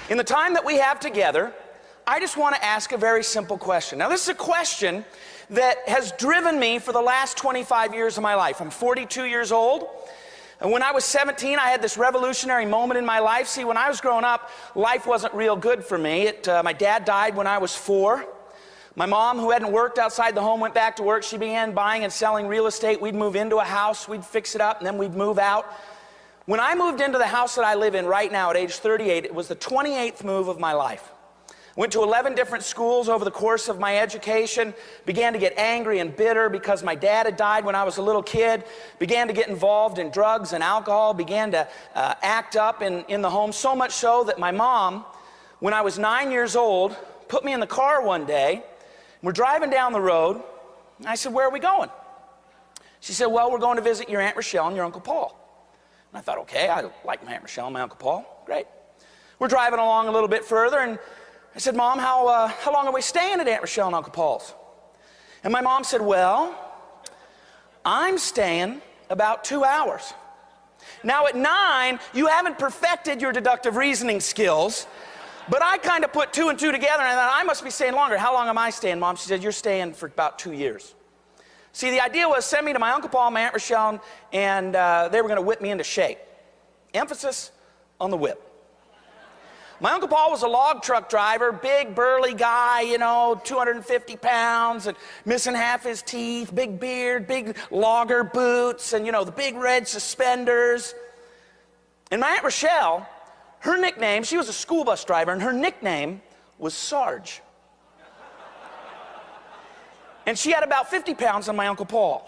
In the time that we have together, I just want to ask a very simple question. Now, this is a question that has driven me for the last 25 years of my life. I'm 42 years old. And when I was 17, I had this revolutionary moment in my life. See, when I was growing up, life wasn't real good for me. My dad died when I was 4. My mom, who hadn't worked outside the home, went back to work. She began buying and selling real estate. We'd move into a house, we'd fix it up, and then we'd move out. When I moved into the house that I live in right now at age 38, it was the 28th move of my life. Went to 11 different schools over the course of my education, began to get angry and bitter because my dad had died when I was a little kid, began to get involved in drugs and alcohol, began to act up in the home, so much so that my mom, when I was 9 years old, put me in the car one day. We're driving down the road, and I said, "Where are we going?" She said, "Well, we're going to visit your Aunt Rochelle and your Uncle Paul." And I thought, okay, I like my Aunt Rochelle and my Uncle Paul. Great. We're driving along a little bit further, and I said, "Mom, how long are we staying at Aunt Rochelle and Uncle Paul's?" And my mom said, "Well, I'm staying about 2 hours." Now, at 9, you haven't perfected your deductive reasoning skills, but I kind of put 2 and 2 together, and I thought, I must be staying longer. "How long am I staying, Mom?" She said, "You're staying for about 2 years. See, the idea was send me to my Uncle Paul and my Aunt Rochelle, and they were going to whip me into shape. Emphasis on the whip. My Uncle Paul was a log truck driver, big, burly guy, 250 pounds, and missing half his teeth, big beard, big logger boots, and, the big red suspenders. And my Aunt Rochelle, her nickname, she was a school bus driver, and her nickname was Sarge. And she had about 50 pounds on my Uncle Paul.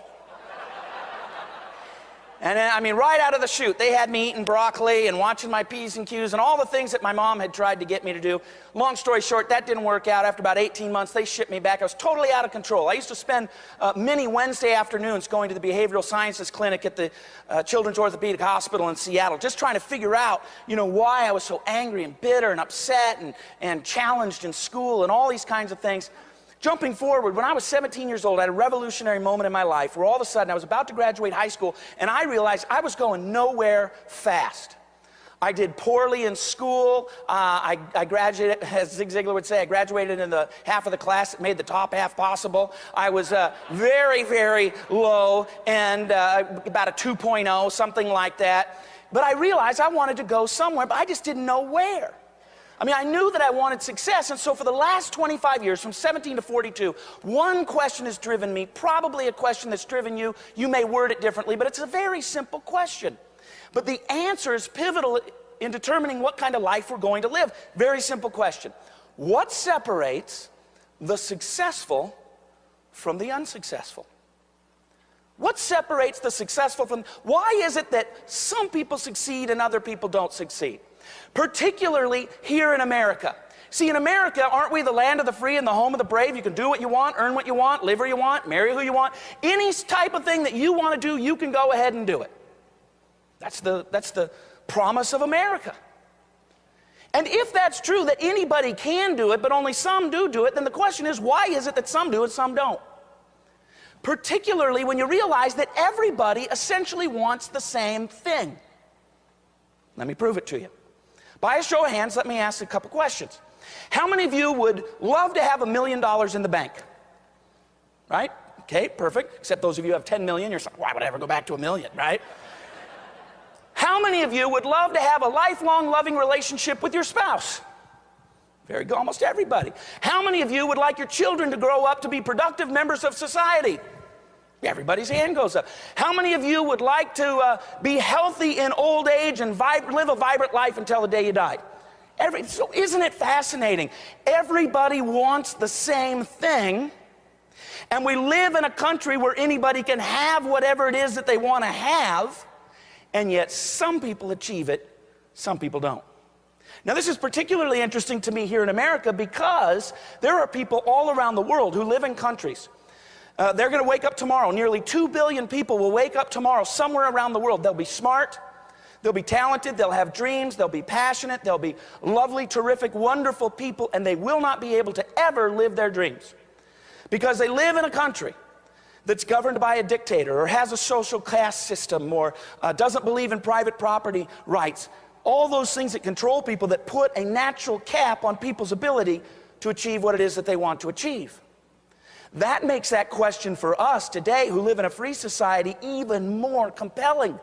And right out of the chute, they had me eating broccoli and watching my P's and Q's and all the things that my mom had tried to get me to do. Long story short, that didn't work out. After about 18 months, they shipped me back. I was totally out of control. I used to spend many Wednesday afternoons going to the behavioral sciences clinic at the Children's Orthopedic Hospital in Seattle, just trying to figure out, why I was so angry and bitter and upset and challenged in school and all these kinds of things. Jumping forward, when I was 17 years old, I had a revolutionary moment in my life where all of a sudden I was about to graduate high school, and I realized I was going nowhere fast. I did poorly in school. I graduated, as Zig Ziglar would say, I graduated in the half of the class that made the top half possible. I was very, very low, and about a 2.0, something like that. But I realized I wanted to go somewhere, but I just didn't know where. I knew that I wanted success, and so for the last 25 years, from 17 to 42, one question has driven me, probably a question that's driven you. You may word it differently, but it's a very simple question. But the answer is pivotal in determining what kind of life we're going to live. Very simple question. What separates the successful from the unsuccessful? What separates the successful from... Why is it that some people succeed and other people don't succeed? Particularly here in America. See, in America, aren't we the land of the free and the home of the brave? You can do what you want, earn what you want, live where you want, marry who you want. Any type of thing that you want to do, you can go ahead and do it. That's the promise of America. And if that's true, that anybody can do it, but only some do it, then the question is, why is it that some do it, some don't? Particularly when you realize that everybody essentially wants the same thing. Let me prove it to you. By a show of hands, let me ask a couple questions. How many of you would love to have $1 million in the bank? Right? Okay, perfect. Except those of you who have 10 million, you're like, why would I ever go back to $1 million, right? How many of you would love to have a lifelong loving relationship with your spouse? Very good, almost everybody. How many of you would like your children to grow up to be productive members of society? Everybody's hand goes up. How many of you would like to be healthy in old age and live a vibrant life until the day you die? So isn't it fascinating? Everybody wants the same thing, and we live in a country where anybody can have whatever it is that they want to have, and yet some people achieve it, some people don't. Now, this is particularly interesting to me here in America because there are people all around the world who live in countries. They're going to wake up tomorrow. Nearly 2 billion people will wake up tomorrow somewhere around the world. They'll be smart, they'll be talented, they'll have dreams, they'll be passionate, they'll be lovely, terrific, wonderful people, and they will not be able to ever live their dreams because they live in a country that's governed by a dictator or has a social caste system or doesn't believe in private property rights. all those things that control people that put a natural cap on people's ability to achieve what it is that they want to achieve. That makes that question for us today who live in a free society even more compelling.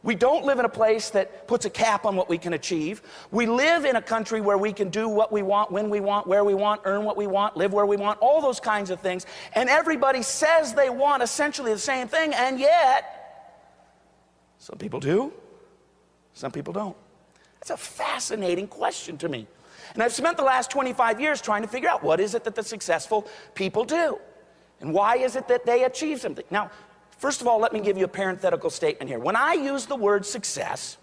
We don't live in a place that puts a cap on what we can achieve. We live in a country where we can do what we want, when we want, where we want, earn what we want, live where we want, all those kinds of things. And everybody says they want essentially the same thing, and yet some people do, some people don't. That's a fascinating question to me. And I've spent the last 25 years trying to figure out what is it that the successful people do? And why is it that they achieve something? Now, first of all, let me give you a parenthetical statement here. When I use the word success,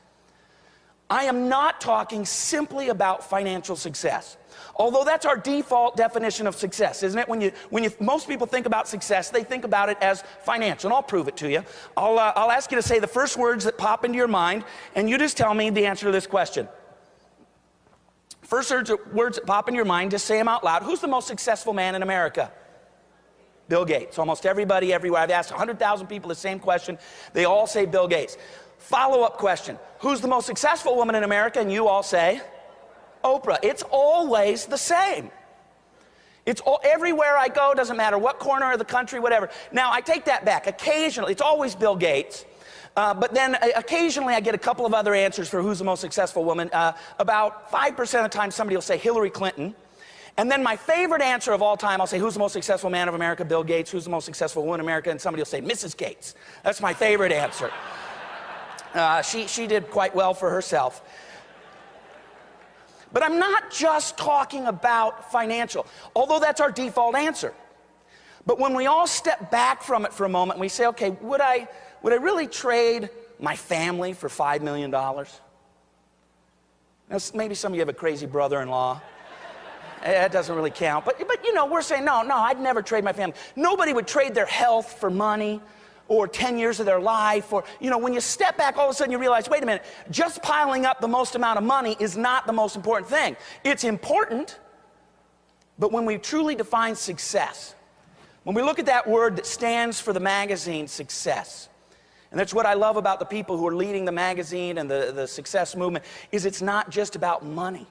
I am not talking simply about financial success. Although that's our default definition of success, isn't it? When most people think about success, they think about it as financial, and I'll prove it to you. I'll ask you to say the first words that pop into your mind, and you just tell me the answer to this question. First words that pop in your mind, just say them out loud. Who's the most successful man in America? Bill Gates. Almost everybody everywhere. I've asked 100,000 people the same question. They all say Bill Gates. Follow-up question. Who's the most successful woman in America? And you all say Oprah. It's always the same. Everywhere I go, doesn't matter what corner of the country, whatever. Now, I take that back. Occasionally, it's always Bill Gates. But then occasionally I get a couple of other answers for who's the most successful woman. About 5% of the time somebody will say Hillary Clinton. And then my favorite answer of all time, I'll say who's the most successful man of America? Bill Gates. Who's the most successful woman in America? And somebody will say Mrs. Gates. That's my favorite answer. She did quite well for herself. But I'm not just talking about financial, although that's our default answer. But when we all step back from it for a moment and we say, okay, would I really trade my family for $5 million? Now, maybe some of you have a crazy brother-in-law. That doesn't really count. But you know, we're saying, no, I'd never trade my family. Nobody would trade their health for money or 10 years of their life. Or, you know, when you step back, all of a sudden you realize, wait a minute, just piling up the most amount of money is not the most important thing. It's important, but when we truly define success, when we look at that word that stands for the magazine, success, and that's what I love about the people who are leading the magazine and the success movement, is it's not just about money.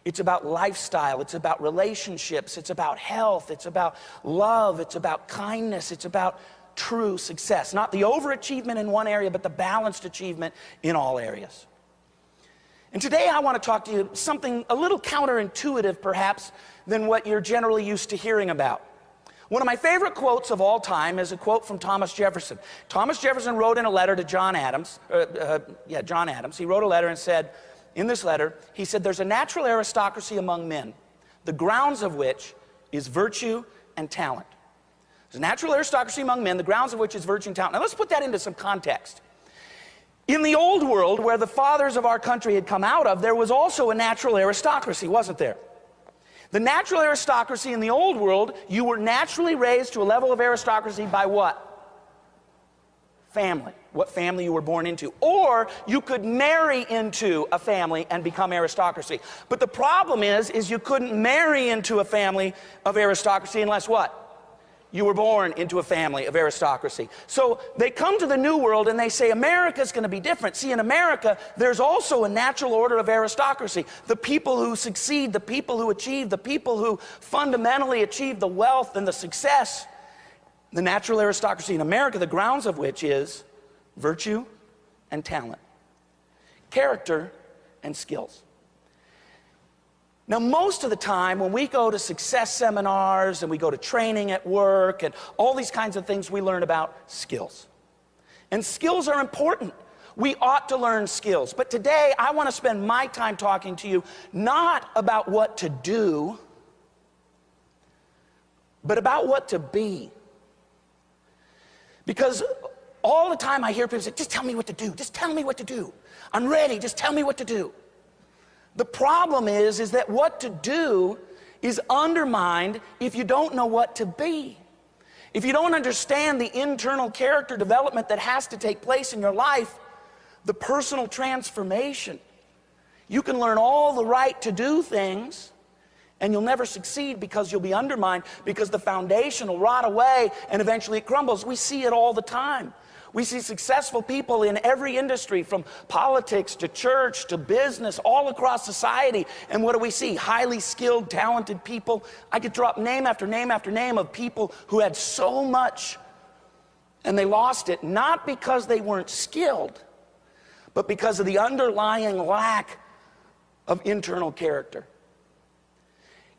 It's about lifestyle, it's about relationships, it's about health, it's about love, it's about kindness, it's about true success. Not the overachievement in one area, but the balanced achievement in all areas. And today I want to talk to you something a little counterintuitive perhaps than what you're generally used to hearing about. One of my favorite quotes of all time is a quote from Thomas Jefferson. Thomas Jefferson wrote in a letter to John Adams. He wrote a letter and said, in this letter, he said, there's a natural aristocracy among men, the grounds of which is virtue and talent. There's a natural aristocracy among men, the grounds of which is virtue and talent. Now let's put that into some context. In the old world, where the fathers of our country had come out of, there was also a natural aristocracy, wasn't there? The natural aristocracy in the old world, you were naturally raised to a level of aristocracy by what? Family. What family you were born into. Or you could marry into a family and become aristocracy. But the problem is you couldn't marry into a family of aristocracy unless what? You were born into a family of aristocracy. So they come to the New World and they say America's going to be different. See, in America, there's also a natural order of aristocracy. The people who succeed, the people who achieve, the people who fundamentally achieve the wealth and the success. The natural aristocracy in America, the grounds of which is virtue and talent, character and skills. Now, most of the time when we go to success seminars and we go to training at work and all these kinds of things, we learn about skills. And skills are important. We ought to learn skills. But today, I want to spend my time talking to you not about what to do, but about what to be. Because all the time I hear people say, just tell me what to do. Just tell me what to do. I'm ready. Just tell me what to do. The problem is that what to do is undermined if you don't know what to be. If you don't understand the internal character development that has to take place in your life, the personal transformation. You can learn all the right to do things, and you'll never succeed because you'll be undermined, because the foundation will rot away and eventually it crumbles. We see it all the time. We see successful people in every industry, from politics to church to business, all across society. And what do we see? Highly skilled, talented people. I could drop name after name after name of people who had so much and they lost it, not because they weren't skilled, but because of the underlying lack of internal character.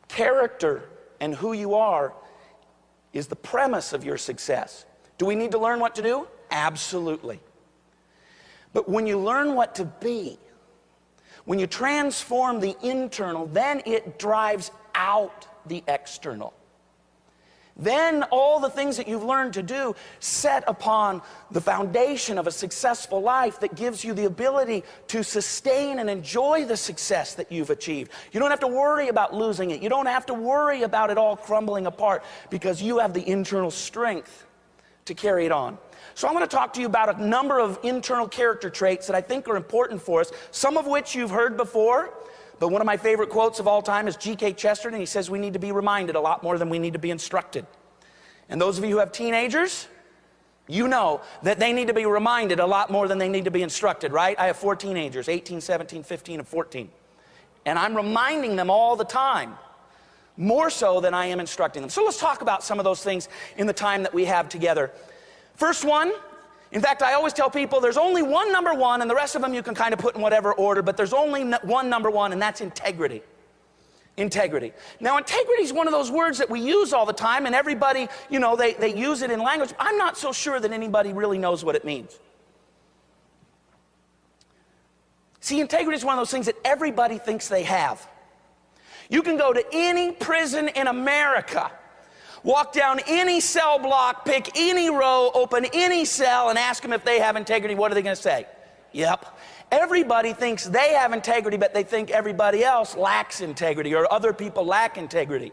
Character and who you are is the premise of your success. Do we need to learn what to do? Absolutely. But when you learn what to be, when you transform the internal, then it drives out the external. Then all the things that you've learned to do set upon the foundation of a successful life that gives you the ability to sustain and enjoy the success that you've achieved. You don't have to worry about losing it. You don't have to worry about it all crumbling apart because you have the internal strength to carry it on. So I want to talk to you about a number of internal character traits that I think are important for us, some of which you've heard before. But one of my favorite quotes of all time is G.K. Chesterton. He says we need to be reminded a lot more than we need to be instructed. And those of you who have teenagers, you know that they need to be reminded a lot more than they need to be instructed, right? I have 4 teenagers, 18, 17, 15, and 14. And I'm reminding them all the time, more so than I am instructing them. So let's talk about some of those things in the time that we have together. First one, in fact, I always tell people there's only one number one, and the rest of them you can kind of put in whatever order, but there's only one number one, and that's integrity. Integrity. Now, integrity is one of those words that we use all the time, and everybody, you know, they use it in language. I'm not so sure that anybody really knows what it means. See, integrity is one of those things that everybody thinks they have. You can go to any prison in America, walk down any cell block, pick any row, open any cell, and ask them if they have integrity. What are they going to say? Yep. Everybody thinks they have integrity, but they think everybody else lacks integrity, or other people lack integrity.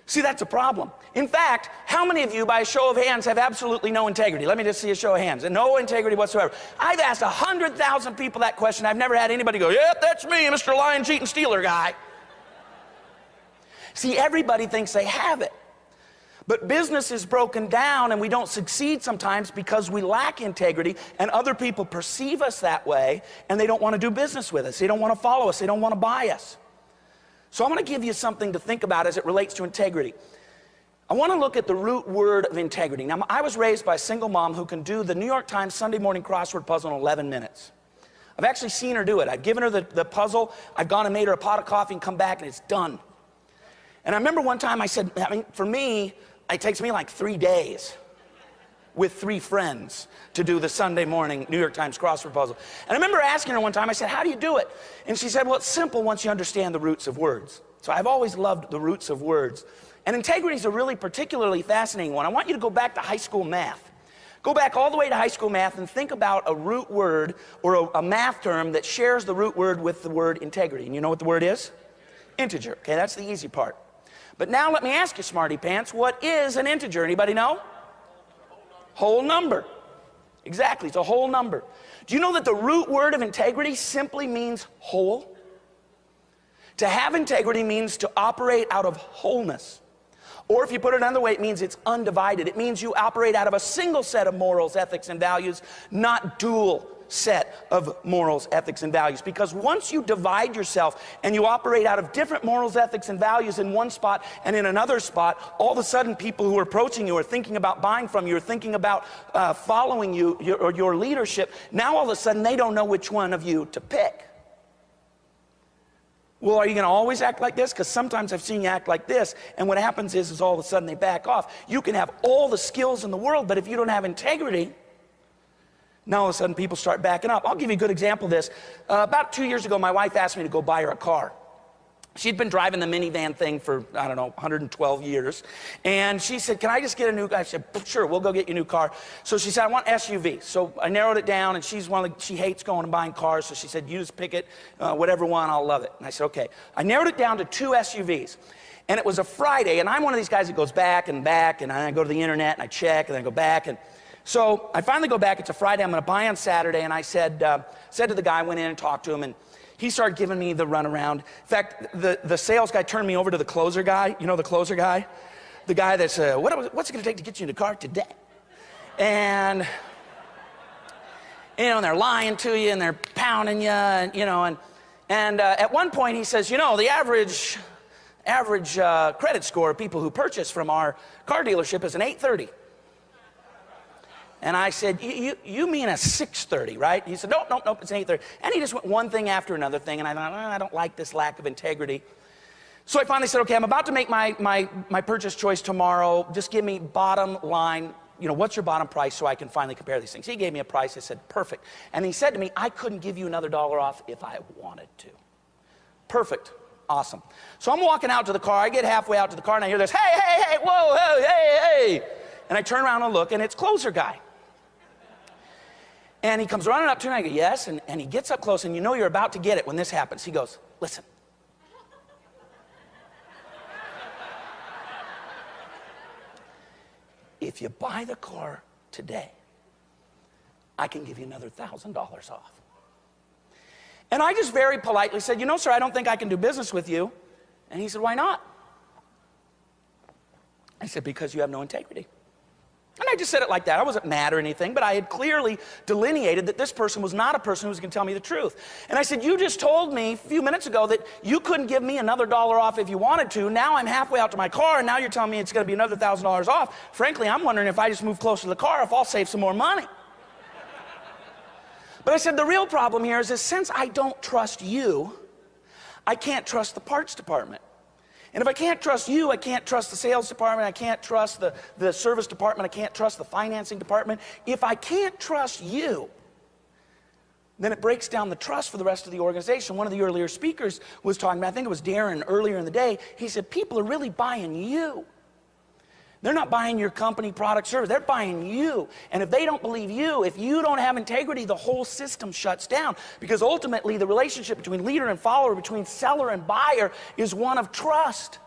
See, that's a problem. In fact, how many of you, by a show of hands, have absolutely no integrity? Let me just see a show of hands. And no integrity whatsoever. I've asked 100,000 people that question. I've never had anybody go, yep, that's me, Mr. Lion, Cheating, Stealer guy. See, everybody thinks they have it. But business is broken down, and we don't succeed sometimes because we lack integrity, and other people perceive us that way, and they don't want to do business with us. They don't want to follow us. They don't want to buy us. So I'm going to give you something to think about as it relates to integrity. I want to look at the root word of integrity. Now, I was raised by a single mom who can do the New York Times Sunday morning crossword puzzle in 11 minutes. I've actually seen her do it. I've given her the puzzle. I've gone and made her a pot of coffee and come back, and it's done. And I remember one time I said, I mean, for me, it takes me like 3 days with 3 friends to do the Sunday morning New York Times crossword puzzle. And I remember asking her one time, I said, how do you do it? And she said, well, it's simple once you understand the roots of words. So I've always loved the roots of words. And integrity is a really particularly fascinating one. I want you to go back to high school math. Go back all the way to high school math and think about a root word or a math term that shares the root word with the word integrity. And you know what the word is? Integer. Okay, that's the easy part. But now let me ask you, smarty pants, what is an integer? Anybody know? Whole number. Exactly, it's a whole number. Do you know that the root word of integrity simply means whole? To have integrity means to operate out of wholeness. Or if you put it another way, it means it's undivided. It means you operate out of a single set of morals, ethics, and values, not dual set of morals, ethics, and values. Because once you divide yourself and you operate out of different morals, ethics, and values in one spot and in another spot, all of a sudden people who are approaching you are thinking about buying from you, are thinking about following you or your leadership. Now all of a sudden they don't know which one of you to pick. Well, are you going to always act like this? Because sometimes I've seen you act like this, and what happens is all of a sudden they back off. You can have all the skills in the world, but if you don't have integrity, now all of a sudden people start backing up. I'll give you a good example of this. About 2 years ago, my wife asked me to go buy her a car. She'd been driving the minivan thing for, I don't know, 112 years. And she said, can I just get a new car? I said, sure, we'll go get you a new car. So she said, I want SUV. So I narrowed it down, and she hates going and buying cars. So she said, you just pick it, whatever one, I'll love it. And I said, okay. I narrowed it down to 2 SUVs. And it was a Friday, and I'm one of these guys that goes back, and I go to the internet, and I check, and I go back. And so I finally go back. It's a Friday. I'm going to buy on Saturday. And I said to the guy, I went in and talked to him, and he started giving me the runaround. In fact, the sales guy turned me over to the closer guy. You know the closer guy? The guy that's, what's it going to take to get you in the car today? And and they're lying to you and they're pounding you, and at one point he says, the average credit score of people who purchase from our car dealership is an 830. And I said, you mean a 630, right? He said, nope, it's an 830. And he just went one thing after another thing, and I thought, I don't like this lack of integrity. So I finally said, okay, I'm about to make my purchase choice tomorrow. Just give me bottom line, what's your bottom price so I can finally compare these things. He gave me a price. I said, perfect. And he said to me, I couldn't give you another $1 off if I wanted to. Perfect. Awesome. So I'm walking out to the car. I get halfway out to the car, and I hear this, hey, whoa, hey. And I turn around and look, and it's Closer Guy. And he comes running up to me, and I go, yes, and he gets up close, and you're about to get it when this happens. He goes, listen. If you buy the car today, I can give you another $1,000 off. And I just very politely said, sir, I don't think I can do business with you. And he said, why not? I said, because you have no integrity. And I just said it like that. I wasn't mad or anything, but I had clearly delineated that this person was not a person who was going to tell me the truth. And I said, you just told me a few minutes ago that you couldn't give me another $1 off if you wanted to. Now I'm halfway out to my car, and now you're telling me it's going to be another $1,000 off. Frankly, I'm wondering if I just move closer to the car, if I'll save some more money. But I said, the real problem here is since I don't trust you, I can't trust the parts department. And if I can't trust you, I can't trust the sales department, I can't trust the service department, I can't trust the financing department. If I can't trust you, then it breaks down the trust for the rest of the organization. One of the earlier speakers was talking about, I think it was Darren earlier in the day, he said, people are really buying you. They're not buying your company, product, service, they're buying you. And if they don't believe you, if you don't have integrity, the whole system shuts down. Because ultimately, the relationship between leader and follower, between seller and buyer, is one of trust.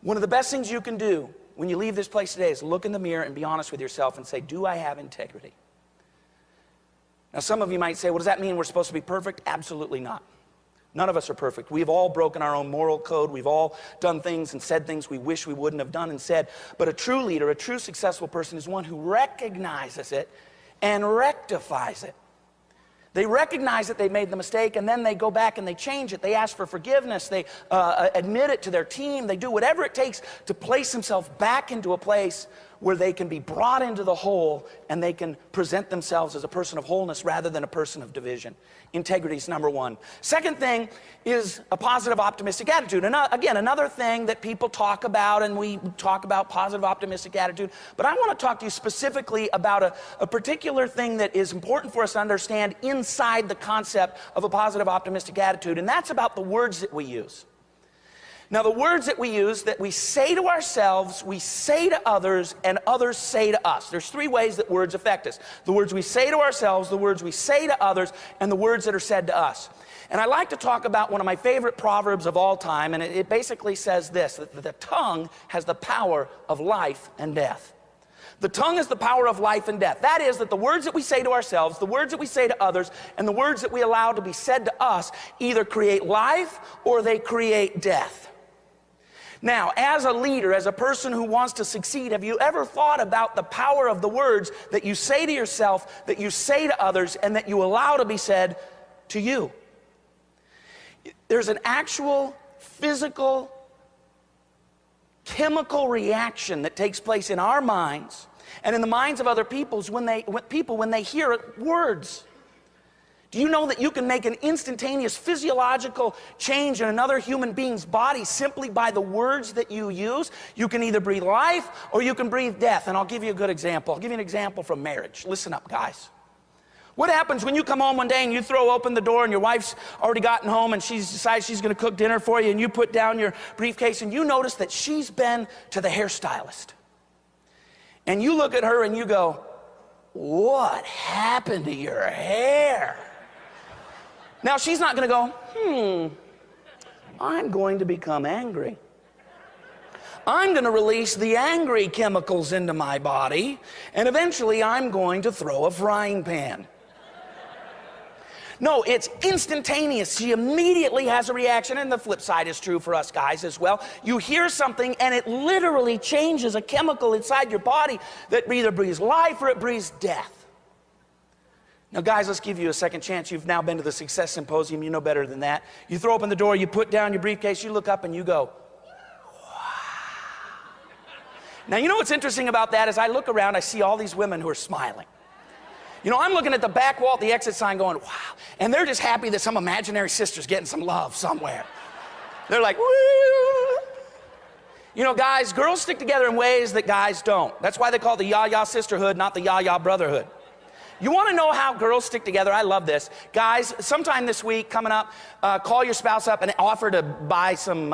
One of the best things you can do when you leave this place today is look in the mirror and be honest with yourself and say, do I have integrity? Now, some of you might say, well, does that mean we're supposed to be perfect? Absolutely not. None of us are perfect. We've all broken our own moral code. We've all done things and said things we wish we wouldn't have done and said. But a true leader, a true successful person is one who recognizes it and rectifies it. They recognize that they made the mistake, and then they go back and they change it. They ask for forgiveness. They admit it to their team. They do whatever it takes to place themselves back into a place where they can be brought into the whole and they can present themselves as a person of wholeness rather than a person of division. Integrity is number one. Second thing is a positive, optimistic attitude. And again, another thing that people talk about, and we talk about positive, optimistic attitude, but I want to talk to you specifically about a particular thing that is important for us to understand inside the concept of a positive, optimistic attitude, and that's about the words that we use. Now, the words that we use, that we say to ourselves, we say to others, and others say to us. There's three ways that words affect us. The words we say to ourselves, the words we say to others, and the words that are said to us. And I like to talk about one of my favorite proverbs of all time, and it basically says this, that the tongue has the power of life and death. The tongue is the power of life and death. That is, that the words that we say to ourselves, the words that we say to others, and the words that we allow to be said to us either create life or they create death. Now, as a leader, as a person who wants to succeed, have you ever thought about the power of the words that you say to yourself, that you say to others, and that you allow to be said to you? There's an actual physical, chemical reaction that takes place in our minds and in the minds of other people when they hear words. Do you know that you can make an instantaneous physiological change in another human being's body simply by the words that you use? You can either breathe life or you can breathe death. And I'll give you a good example. I'll give you an example from marriage. Listen up, guys. What happens when you come home one day and you throw open the door and your wife's already gotten home and she's decided she's going to cook dinner for you, and you put down your briefcase and you notice that she's been to the hairstylist. And you look at her and you go, "What happened to your hair?" Now, she's not going to go, I'm going to become angry. I'm going to release the angry chemicals into my body, and eventually I'm going to throw a frying pan. No, it's instantaneous. She immediately has a reaction, and the flip side is true for us guys as well. You hear something, and it literally changes a chemical inside your body that either breathes life or it breathes death. Now, guys, let's give you a second chance. You've now been to the Success Symposium. You know better than that. You throw open the door, you put down your briefcase, you look up and you go, wow. Now, you know what's interesting about that is I look around, I see all these women who are smiling. You know, I'm looking at the back wall at the exit sign going, wow. And they're just happy that some imaginary sister's getting some love somewhere. They're like, woo. You know, guys, girls stick together in ways that guys don't. That's why they call it the ya-ya sisterhood, not the ya-ya brotherhood. You want to know how girls stick together? I love this. Guys, sometime this week coming up, call your spouse up and offer to buy some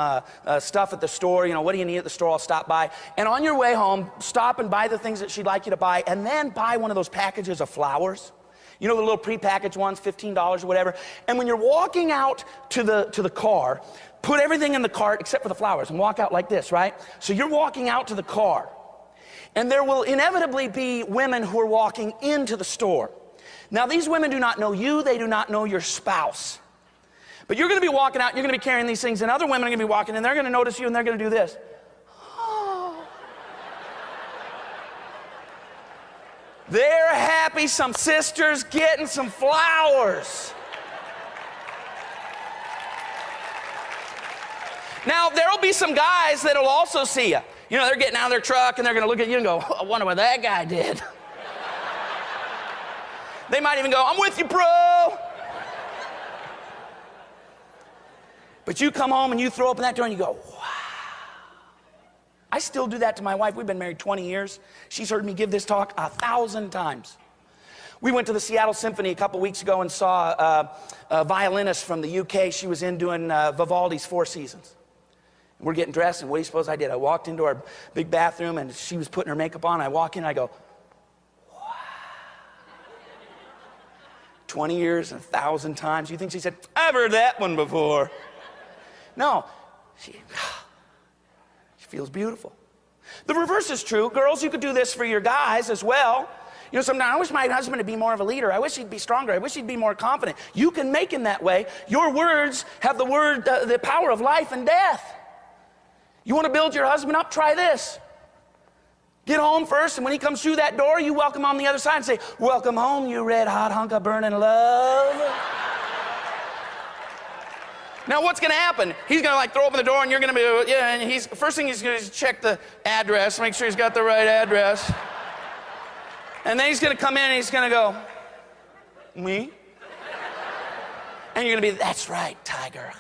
stuff at the store. You know, what do you need at the store? I'll stop by. And on your way home, stop and buy the things that she'd like you to buy, and then buy one of those packages of flowers. You know, the little prepackaged ones, $15 or whatever. And when you're walking out to the car, put everything in the cart except for the flowers and walk out like this, right? So you're walking out to the car. And there will inevitably be women who are walking into the store. Now, these women do not know you. They do not know your spouse. But you're going to be walking out, you're going to be carrying these things, and other women are going to be walking, and they're going to notice you, and they're going to do this. Oh. They're happy, some sisters getting some flowers. Now, there'll be some guys that'll also see you. You know, they're getting out of their truck and they're going to look at you and go, I wonder what that guy did. They might even go, I'm with you, bro. But you come home and you throw open that door and you go, wow. I still do that to my wife. We've been married 20 years. She's heard me give this talk 1,000 times. We went to the Seattle Symphony a couple weeks ago and saw a violinist from the UK. She was in doing Vivaldi's Four Seasons. We're getting dressed, and what do you suppose I did? I walked into our big bathroom, and she was putting her makeup on. I walk in, and I go, wow. 20 years, 1,000 times. You think she said, I've heard that one before. No, she feels beautiful. The reverse is true. Girls, you could do this for your guys as well. You know, sometimes I wish my husband would be more of a leader. I wish he'd be stronger. I wish he'd be more confident. You can make him that way. Your words have the power of life and death. You want to build your husband up? Try this. Get home first, and when he comes through that door, you welcome him on the other side and say, welcome home, you red hot hunk of burning love. Now, what's going to happen? He's going to like throw open the door, and you're going to be, yeah, and first thing he's going to check the address, make sure he's got the right address. And then he's going to come in and he's going to go, me? And you're going to be, that's right, Tiger.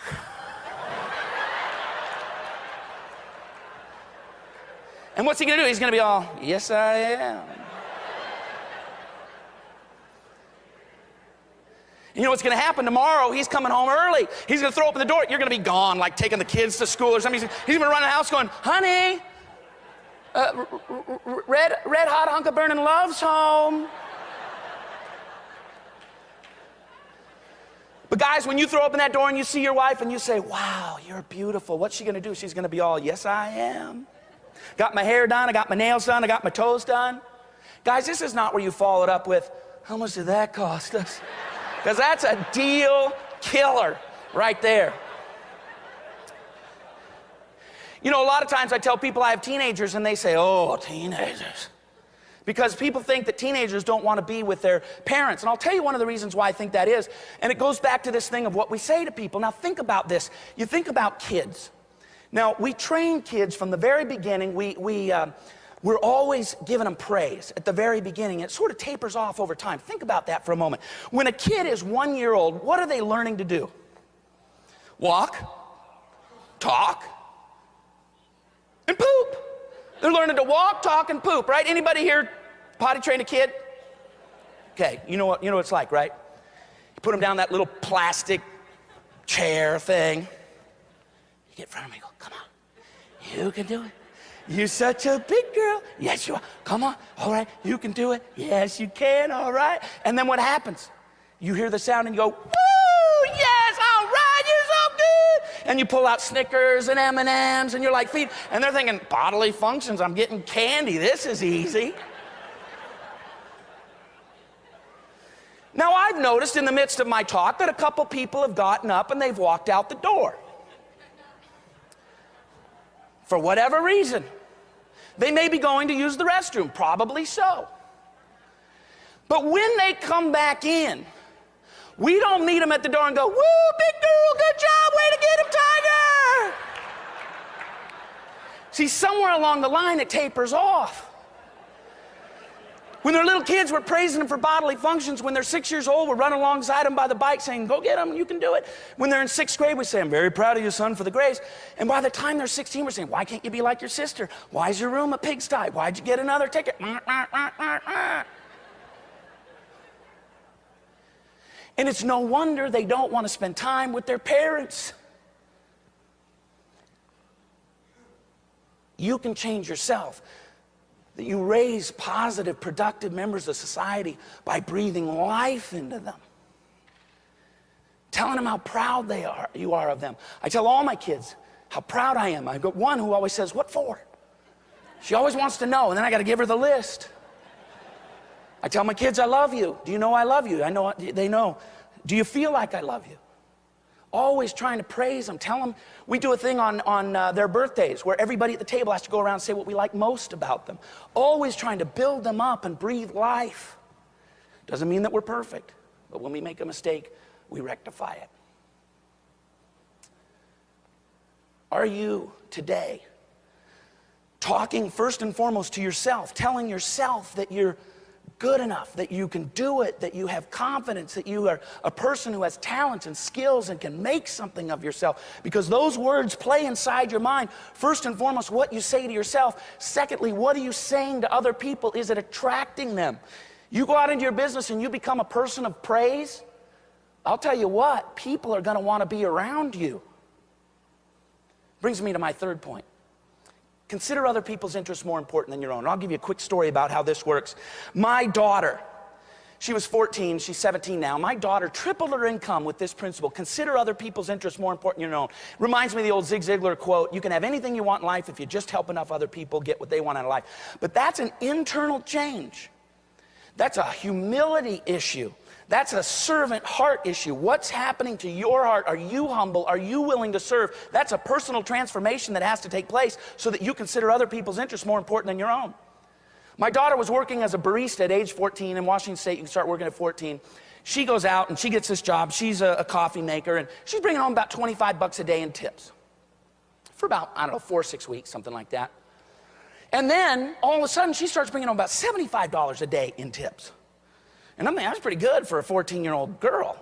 And what's he going to do? He's going to be all, yes, I am. You know what's going to happen tomorrow? He's coming home early. He's going to throw open the door. You're going to be gone, like taking the kids to school or something. He's going to run in the house going, honey, red hot hunk of burning love's home. But guys, when you throw open that door and you see your wife and you say, wow, you're beautiful, what's she going to do? She's going to be all, yes, I am. Got my hair done, I got my nails done, I got my toes done. Guys, this is not where you follow it up with, how much did that cost us? Because that's a deal killer right there. You know, a lot of times I tell people I have teenagers and they say, oh, teenagers. Because people think that teenagers don't want to be with their parents. And I'll tell you one of the reasons why I think that is. And it goes back to this thing of what we say to people. Now think about this. You think about kids. Now, we train kids from the very beginning. We're always giving them praise at the very beginning. It sort of tapers off over time. Think about that for a moment. When a kid is 1 year old, what are they learning to do? Walk, talk, and poop. They're learning to walk, talk, and poop, right? Anybody here potty train a kid? Okay, you know what it's like, right? You put them down that little plastic chair thing. You get in front of me and go, come on, you can do it. You're such a big girl. Yes, you are. Come on. All right, you can do it. Yes, you can. All right. And then what happens? You hear the sound and you go, woo, yes, all right, you're so good. And you pull out Snickers and M&Ms and you're like, feed. And they're thinking, bodily functions, I'm getting candy. This is easy. Now, I've noticed in the midst of my talk that a couple people have gotten up and they've walked out the door. For whatever reason. They may be going to use the restroom, probably so. But when they come back in, we don't meet them at the door and go, woo, big girl, good job, way to get him, Tiger. See, somewhere along the line, it tapers off. When they're little kids, we're praising them for bodily functions. When they're 6 years old, we're running alongside them by the bike saying, go get them, you can do it. When they're in 6th grade, we say, I'm very proud of you, son, for the grades. And by the time they're 16, we're saying, why can't you be like your sister? Why is your room a pigsty? Why'd you get another ticket? And it's no wonder they don't want to spend time with their parents. You can change yourself. That you raise positive, productive members of society by breathing life into them. Telling them how proud you are of them. I tell all my kids how proud I am. I've got one who always says, what for? She always wants to know, and then I got to give her the list. I tell my kids, I love you. Do you know I love you? I know they know. Do you feel like I love you? Always trying to praise them. Tell them, we do a thing on their birthdays where everybody at the table has to go around and say what we like most about them. Always trying to build them up and breathe life. Doesn't mean that we're perfect, but when we make a mistake, we rectify it. Are you today talking first and foremost to yourself, telling yourself that you're good enough, that you can do it, that you have confidence, that you are a person who has talents and skills and can make something of yourself? Because those words play inside your mind. First and foremost, what you say to yourself. Secondly, what are you saying to other people? Is it attracting them? You go out into your business and you become a person of praise, I'll tell you what, people are going to want to be around you. Brings me to my third point. Consider other people's interests more important than your own. And I'll give you a quick story about how this works. My daughter, she was 14, she's 17 now. My daughter tripled her income with this principle. Consider other people's interests more important than your own. Reminds me of the old Zig Ziglar quote, you can have anything you want in life if you just help enough other people get what they want out of life. But that's an internal change. That's a humility issue. That's a servant heart issue. What's happening to your heart? Are you humble? Are you willing to serve? That's a personal transformation that has to take place so that you consider other people's interests more important than your own. My daughter was working as a barista at age 14 in Washington State. You can start working at 14. She goes out and she gets this job. She's a coffee maker, and she's bringing home about 25 bucks a day in tips for about, 4 or 6 weeks, something like that. And then all of a sudden she starts bringing home about $75 a day in tips. And I'm thinking, that's pretty good for a 14-year-old girl.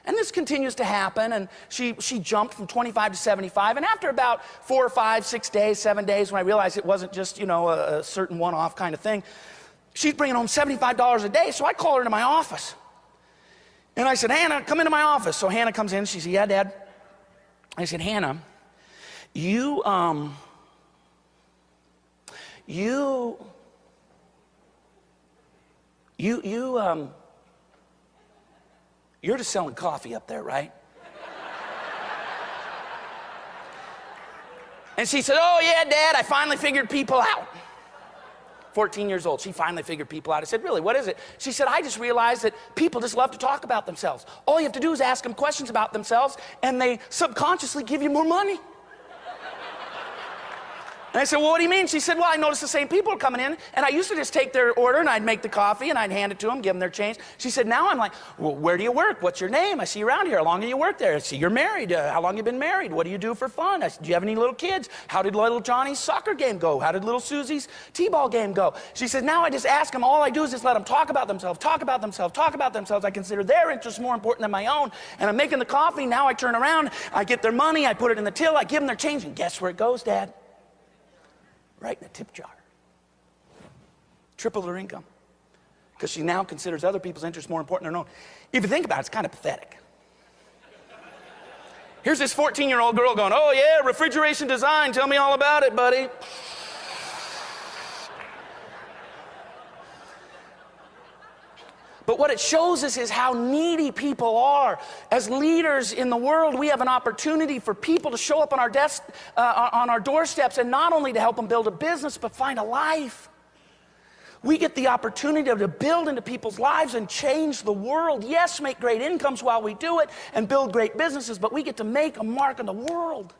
And this continues to happen, and she jumped from 25 to 75, and after about 4 or 5, 6 days, 7 days, when I realized it wasn't just, a certain one-off kind of thing, she's bringing home $75 a day, so I call her into my office. And I said, Hannah, come into my office. So Hannah comes in, she said, yeah, Dad. I said, Hannah, you're just selling coffee up there, right? And she said, oh yeah, Dad, I finally figured people out. 14 years old, she finally figured people out. I said, really, what is it? She said, I just realized that people just love to talk about themselves. All you have to do is ask them questions about themselves, and they subconsciously give you more money. And I said, well, what do you mean? She said, well, I noticed the same people are coming in, and I used to just take their order, and I'd make the coffee, and I'd hand it to them, give them their change. She said, now I'm like, well, where do you work? What's your name? I see you around here. How long have you worked there? I see you're married. How long have you been married? What do you do for fun? I said, do you have any little kids? How did little Johnny's soccer game go? How did little Susie's t-ball game go? She said, now I just ask them. All I do is just let them talk about themselves, talk about themselves, talk about themselves. I consider their interests more important than my own, and I'm making the coffee. Now I turn around, I get their money, I put it in the till, I give them their change, and guess where it goes, Dad? Right in the tip jar. Tripled her income. Because she now considers other people's interests more important than her own. If you think about it, it's kind of pathetic. Here's this 14-year-old girl going, oh yeah, refrigeration design, tell me all about it, buddy. But what it shows us is how needy people are. As leaders in the world, we have an opportunity for people to show up on our desk, on our doorsteps, and not only to help them build a business, but find a life. We get the opportunity to build into people's lives and change the world. Yes, make great incomes while we do it and build great businesses, but we get to make a mark on the world.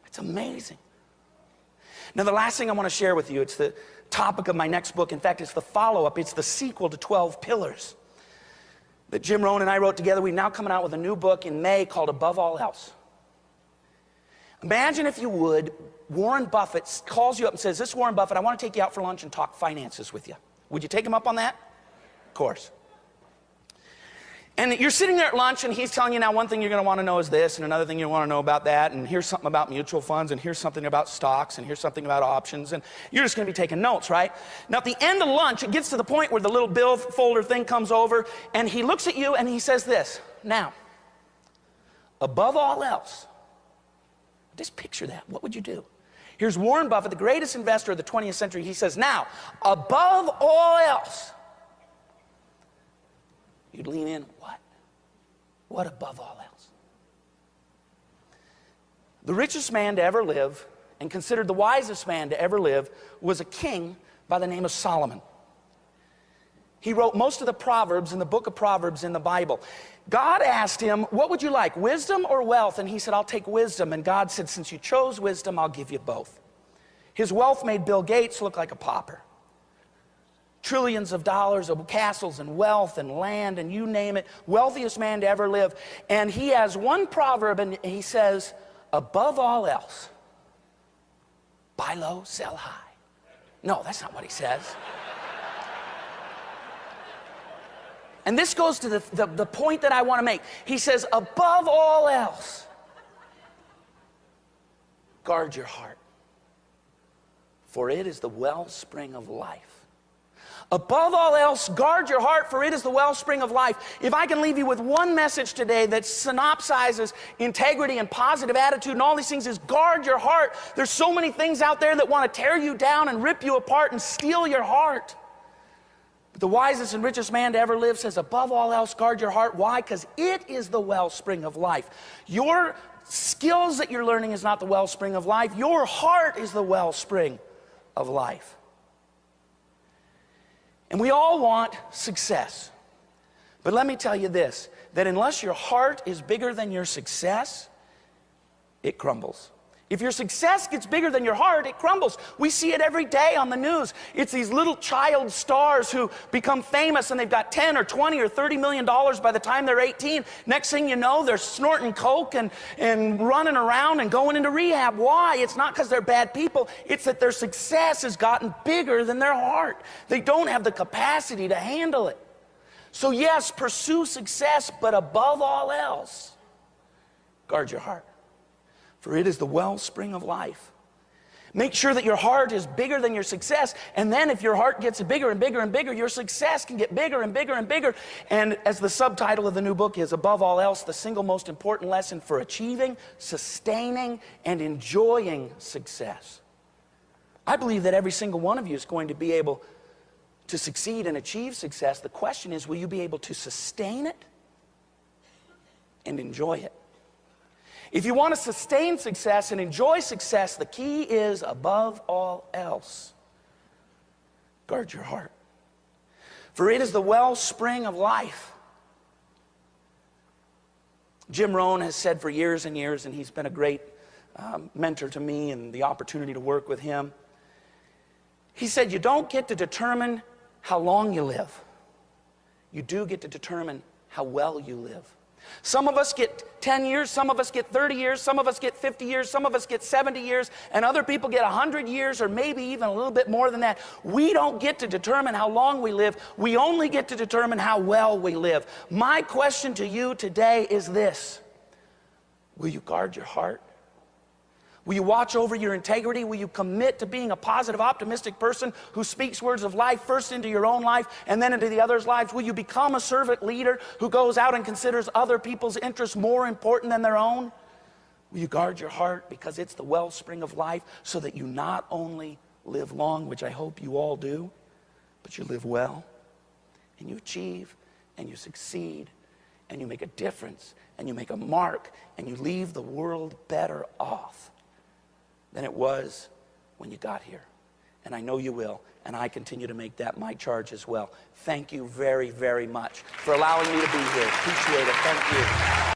It's amazing. Now, the last thing I want to share with you, it's the topic of my next book. In fact, it's the follow-up. It's the sequel to 12 Pillars that Jim Rohn and I wrote together. We're now coming out with a new book in May called Above All Else. Imagine, if you would, Warren Buffett calls you up and says, "This is Warren Buffett, I want to take you out for lunch and talk finances with you. Would you take him up on that?" Of course. And you're sitting there at lunch, and he's telling you, now, one thing you're going to want to know is this, and another thing you want to know about that, and here's something about mutual funds, and here's something about stocks, and here's something about options, and you're just going to be taking notes, right? Now, at the end of lunch, it gets to the point where the little bill folder thing comes over, and he looks at you, and he says this, "Now, above all else," just picture that. What would you do? Here's Warren Buffett, the greatest investor of the 20th century. He says, "Now, above all else," you'd lean in. What? What above all else? The richest man to ever live, and considered the wisest man to ever live, was a king by the name of Solomon. He wrote most of the Proverbs in the book of Proverbs in the Bible. God asked him, "What would you like, wisdom or wealth?" And he said, "I'll take wisdom." And God said, "Since you chose wisdom, I'll give you both." His wealth made Bill Gates look like a pauper. Trillions of dollars of castles and wealth and land and you name it. Wealthiest man to ever live. And he has one proverb, and he says, "Above all else, buy low, sell high." No, that's not what he says. And this goes to the point that I want to make. He says, above all else, guard your heart, for it is the wellspring of life. Above all else, guard your heart, for it is the wellspring of life. If I can leave you with one message today that synopsizes integrity and positive attitude and all these things, is guard your heart. There's so many things out there that want to tear you down and rip you apart and steal your heart. But the wisest and richest man to ever live says, above all else, guard your heart. Why? Because it is the wellspring of life. Your skills that you're learning is not the wellspring of life. Your heart is the wellspring of life. And we all want success. But let me tell you this, that unless your heart is bigger than your success, it crumbles. If your success gets bigger than your heart, it crumbles. We see it every day on the news. It's these little child stars who become famous, and they've got 10 or 20 or $30 million by the time they're 18. Next thing you know, they're snorting coke and running around and going into rehab. Why? It's not because they're bad people. It's that their success has gotten bigger than their heart. They don't have the capacity to handle it. So yes, pursue success, but above all else, guard your heart, for it is the wellspring of life. Make sure that your heart is bigger than your success, and then if your heart gets bigger and bigger and bigger, your success can get bigger and bigger and bigger. And as the subtitle of the new book is, above all else, the single most important lesson for achieving, sustaining, and enjoying success. I believe that every single one of you is going to be able to succeed and achieve success. The question is, will you be able to sustain it and enjoy it? If you want to sustain success and enjoy success, the key is, above all else, guard your heart, for it is the wellspring of life. Jim Rohn has said for years and years, and he's been a great mentor to me and the opportunity to work with him. He said, you don't get to determine how long you live. You do get to determine how well you live. Some of us get 10 years, some of us get 30 years, some of us get 50 years, some of us get 70 years, and other people get 100 years or maybe even a little bit more than that. We don't get to determine how long we live. We only get to determine how well we live. My question to you today is this: will you guard your heart? Will you watch over your integrity? Will you commit to being a positive, optimistic person who speaks words of life first into your own life and then into the others' lives? Will you become a servant leader who goes out and considers other people's interests more important than their own? Will you guard your heart because it's the wellspring of life, so that you not only live long, which I hope you all do, but you live well and you achieve and you succeed and you make a difference and you make a mark and you leave the world better off than it was when you got here. And I know you will, and I continue to make that my charge as well. Thank you very, very much for allowing me to be here. Appreciate it. Thank you.